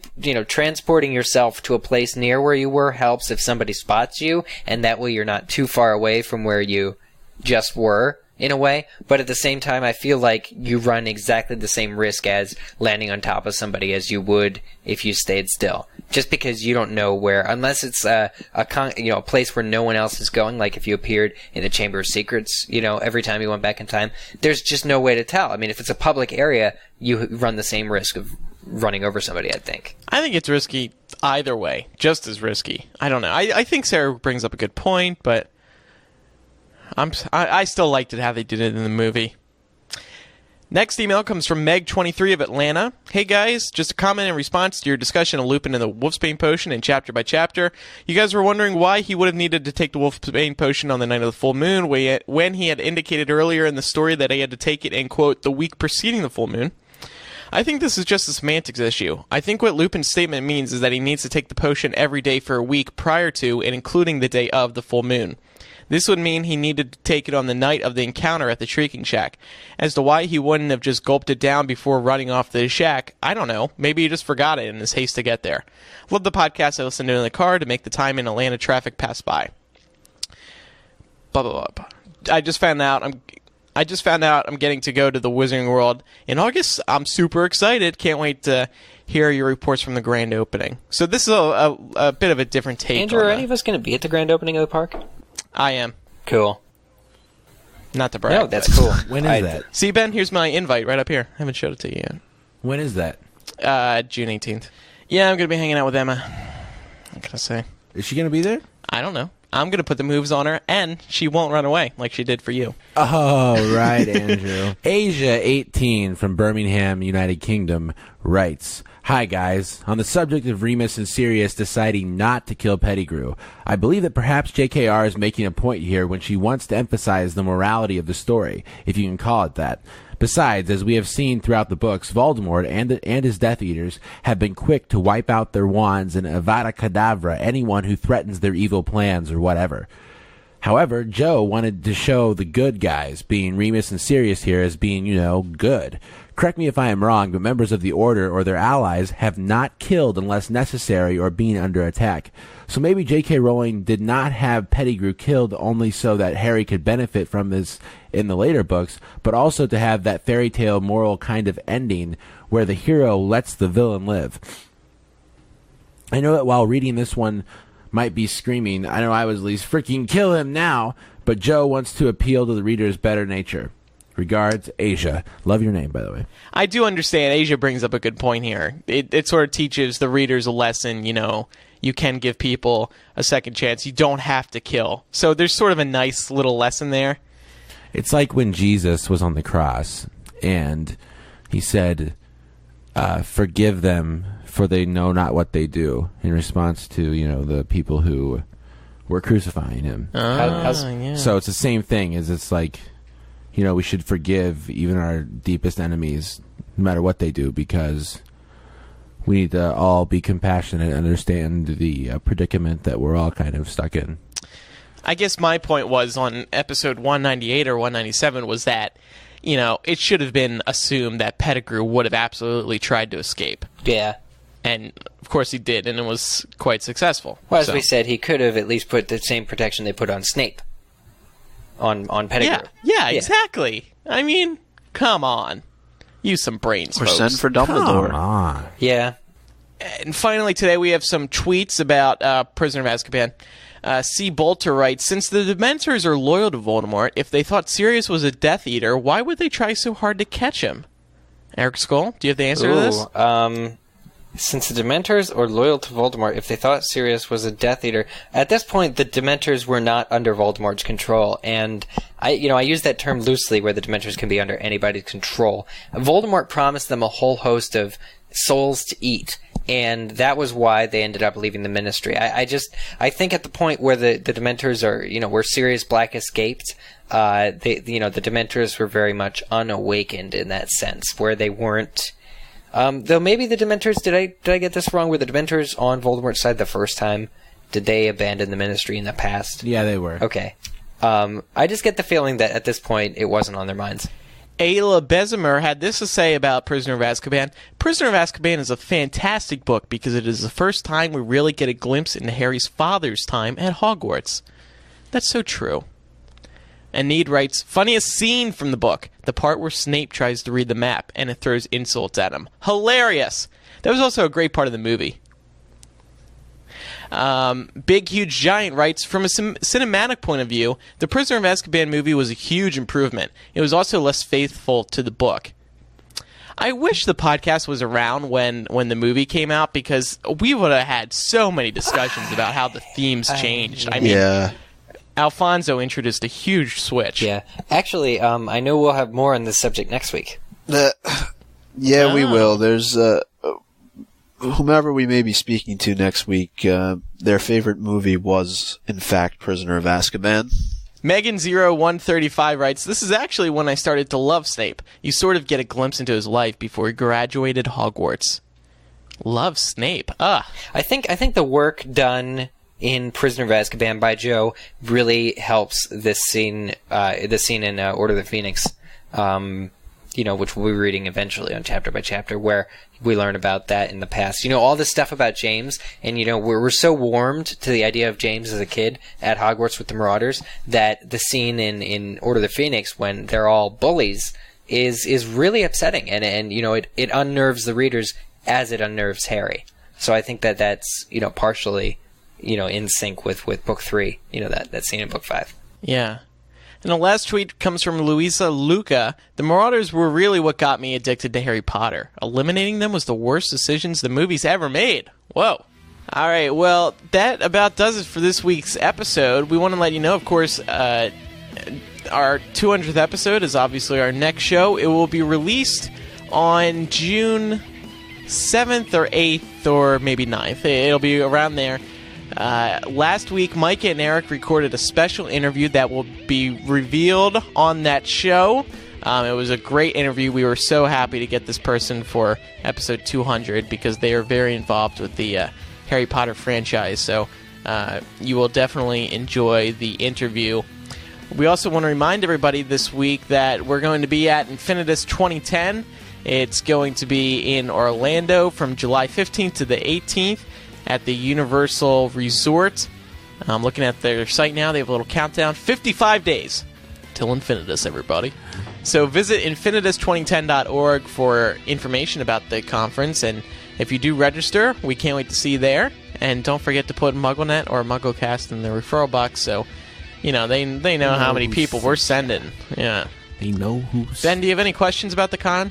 Speaker 5: transporting yourself to a place near where you were helps if somebody spots you, and that way you're not too far away from where you just were. in a way, but at the same time, I feel like you run exactly the same risk as landing on top of somebody as you would if you stayed still. Just because you don't know where, unless it's a place where no one else is going, like if you appeared in the Chamber of Secrets, every time you went back in time, there's just no way to tell. I mean, if it's a public area, you run the same risk of running over somebody, I think.
Speaker 1: I think it's risky either way, just as risky. I don't know. I think Sarah brings up a good point, but I still liked it how they did it in the movie. Next email comes from Meg23 of Atlanta. Hey guys, just a comment in response to your discussion of Lupin and the Wolfsbane Potion in Chapter by Chapter. You guys were wondering why he would have needed to take the Wolfsbane Potion on the night of the full moon when he had indicated earlier in the story that he had to take it in, quote, the week preceding the full moon. I think this is just a semantics issue. I think what Lupin's statement means is that he needs to take the potion every day for a week prior to and including the day of the full moon. This would mean he needed to take it on the night of the encounter at the Shrieking Shack. As to why he wouldn't have just gulped it down before running off to the shack, I don't know. Maybe he just forgot it in his haste to get there. Love the podcast I listened to in the car to make the time in Atlanta traffic pass by. Blah, blah, blah. I just found out I'm getting to go to the Wizarding World in August. I'm super excited. Can't wait to hear your reports from the grand opening. So this is a bit of a different take.
Speaker 5: Andrew, are any of us going to be at the grand opening of the park?
Speaker 1: I am.
Speaker 5: Cool.
Speaker 1: Not to brag.
Speaker 5: No, that's cool.
Speaker 4: When is that?
Speaker 1: See, Ben, here's my invite right up here. I haven't showed it to you yet.
Speaker 4: When is that?
Speaker 1: June 18th. Yeah, I'm going to be hanging out with Emma. What can I say?
Speaker 4: Is she going to be there?
Speaker 1: I don't know. I'm going to put the moves on her, and she won't run away like she did for you.
Speaker 4: Oh, right, Andrew. Asia18 from Birmingham, United Kingdom, writes, Hi, guys. On the subject of Remus and Sirius deciding not to kill Pettigrew, I believe that perhaps JKR is making a point here when she wants to emphasize the morality of the story, if you can call it that. Besides, as we have seen throughout the books, Voldemort and his Death Eaters have been quick to wipe out their wands and Avada Kedavra anyone who threatens their evil plans or whatever. However, Joe wanted to show the good guys, being Remus and Sirius here, as being, good. Correct me if I am wrong, but members of the Order or their allies have not killed unless necessary or being under attack. So maybe J.K. Rowling did not have Pettigrew killed only so that Harry could benefit from this in the later books, but also to have that fairy tale moral kind of ending where the hero lets the villain live. I know that while reading this one might be screaming, I know I was at least, freaking kill him now, but Joe wants to appeal to the reader's better nature. Regards, Asia. Love your name, by the way.
Speaker 1: I do understand. Asia brings up a good point here. It sort of teaches the readers a lesson, you can give people a second chance. You don't have to kill. So there's sort of a nice little lesson there.
Speaker 4: It's like when Jesus was on the cross and he said, forgive them for they know not what they do, in response to, the people who were crucifying him.
Speaker 1: Yeah.
Speaker 4: So it's the same thing as it's like, we should forgive even our deepest enemies no matter what they do, because we need to all be compassionate and understand the predicament that we're all kind of stuck in.
Speaker 1: I guess my point was on episode 198 or 197 was that, it should have been assumed that Pettigrew would have absolutely tried to escape.
Speaker 5: Yeah.
Speaker 1: And, of course, he did, and it was quite successful.
Speaker 5: Well, as we said, he could have at least put the same protection they put on Snape. On Pettigrew.
Speaker 1: Yeah, exactly. I mean, come on. Use some brains,
Speaker 6: Or
Speaker 1: folks.
Speaker 6: send for Dumbledore.
Speaker 4: Come on.
Speaker 5: Yeah.
Speaker 1: And finally today we have some tweets about Prisoner of Azkaban. C. Bolter writes, since the Dementors are loyal to Voldemort, if they thought Sirius was a Death Eater, why would they try so hard to catch him? Eric Skull, do you have the answer to this?
Speaker 5: Since the Dementors are loyal to Voldemort, if they thought Sirius was a Death Eater, at this point the Dementors were not under Voldemort's control, and I use that term loosely, where the Dementors can be under anybody's control. Voldemort promised them a whole host of souls to eat, and that was why they ended up leaving the Ministry. I think at the point where the Dementors are, where Sirius Black escaped, the Dementors were very much unawakened in that sense, where they weren't. Though maybe the Dementors, did I get this wrong? Were the Dementors on Voldemort's side the first time? Did they abandon the Ministry in the past?
Speaker 4: Yeah, they were.
Speaker 5: Okay. I just get the feeling that at this point it wasn't on their minds.
Speaker 1: Ayla Bezimer had this to say about Prisoner of Azkaban. Prisoner of Azkaban is a fantastic book because it is the first time we really get a glimpse into Harry's father's time at Hogwarts. That's so true. And Need writes, funniest scene from the book, the part where Snape tries to read the map and it throws insults at him. Hilarious. That was also a great part of the movie. Big Huge Giant writes, from a cinematic point of view, the Prisoner of Azkaban movie was a huge improvement. It was also less faithful to the book. I wish the podcast was around when the movie came out, because we would have had so many discussions about how the themes changed. I mean, Alfonso introduced a huge switch.
Speaker 5: Yeah. Actually, I know we'll have more on this subject next week.
Speaker 6: Yeah, we will. There's whomever we may be speaking to next week, their favorite movie was, in fact, Prisoner of Azkaban.
Speaker 1: Megan0135 writes, this is actually when I started to love Snape. You sort of get a glimpse into his life before he graduated Hogwarts. Love Snape. I
Speaker 5: think the work done in Prisoner of Azkaban by Joe really helps this scene in Order of the Phoenix, which we'll be reading eventually on chapter by chapter, where we learn about that in the past. All this stuff about James, and we're so warmed to the idea of James as a kid at Hogwarts with the Marauders that the scene in Order of the Phoenix when they're all bullies is really upsetting, and it unnerves the readers as it unnerves Harry. So I think that's partially in sync with book 3. That scene in book 5.
Speaker 1: Yeah. And the last tweet comes from Luisa Luca. The Marauders were really what got me addicted to Harry Potter. Eliminating them was the worst decisions the movie's ever made. Whoa. All right, well, that about does it for this week's episode. We want to let you know, of course, our 200th episode is obviously our next show. It will be released on June 7th or 8th or maybe 9th. It'll be around there. Last week, Mike and Eric recorded a special interview that will be revealed on that show. It was a great interview. We were so happy to get this person for episode 200 because they are very involved with the Harry Potter franchise. So you will definitely enjoy the interview. We also want to remind everybody this week that we're going to be at Infinitus 2010. It's going to be in Orlando from July 15th to the 18th. At the Universal Resort. I'm looking at their site now. They have a little countdown. 55 days till Infinitus, everybody. So visit infinitus2010.org for information about the conference. And if you do register, we can't wait to see you there. And don't forget to put MuggleNet or MuggleCast in the referral box so, they know how many people we're sending. Yeah.
Speaker 4: They know who's...
Speaker 1: Ben, do you have any questions about the con?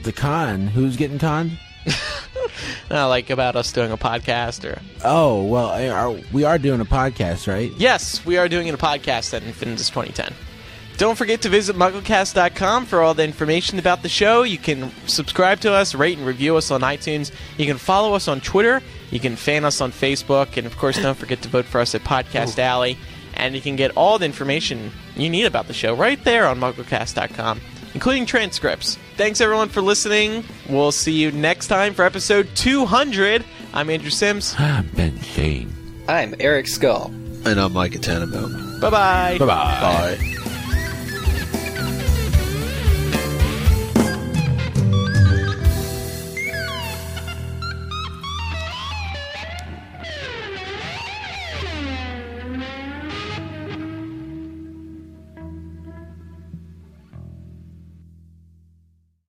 Speaker 4: The con? Who's getting conned?
Speaker 1: Like about us doing a podcast or...
Speaker 4: Oh, well, we are doing a podcast, right?
Speaker 1: Yes, we are doing a podcast at Infinitus 2010. Don't forget to visit MuggleCast.com for all the information about the show. You can subscribe to us, rate and review us on iTunes. You can follow us on Twitter. You can fan us on Facebook. And, of course, don't forget to vote for us at Podcast Alley. And you can get all the information you need about the show right there on MuggleCast.com, including transcripts. Thanks, everyone, for listening. We'll see you next time for episode 200. I'm Andrew Sims.
Speaker 4: I'm Ben Shane.
Speaker 5: I'm Eric Skull.
Speaker 6: And I'm Mike Tannenbaum.
Speaker 1: Bye-bye.
Speaker 4: Bye-bye.
Speaker 6: Bye.